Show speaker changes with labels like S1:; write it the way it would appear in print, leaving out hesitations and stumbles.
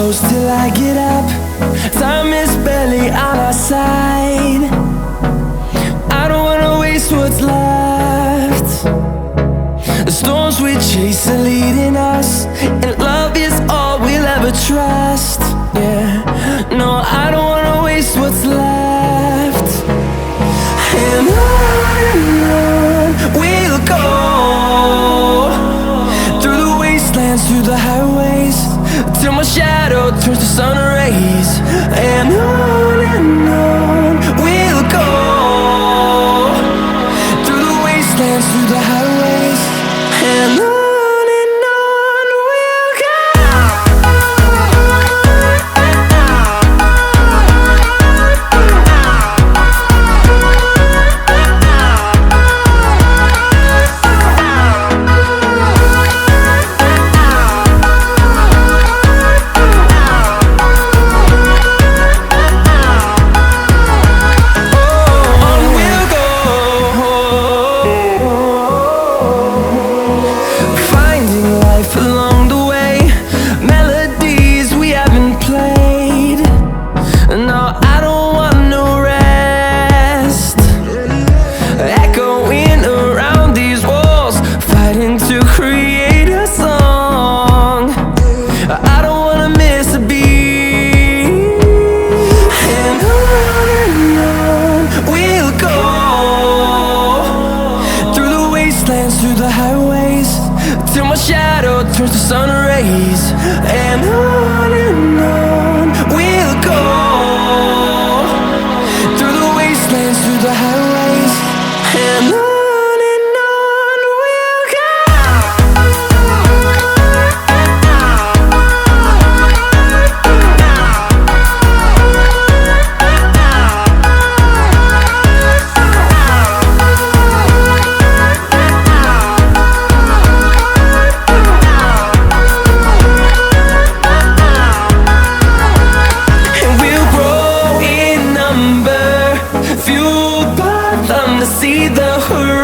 S1: close till I get up. Time is barely on our side. I don't wanna waste what's left. The storms we chase are leading us, and love is all we'll ever trust. Yeah, no, I don't wanna waste what's left. And on we'll go, through the wastelands, through the highways, till my shadow turns to sun rays. And on we'll go, through the wastelands, through the highways, and on. Through the highways, till my shadow turns to sun rays. And on we'll go, through the wastelands, through the highways, and on. See the horizon.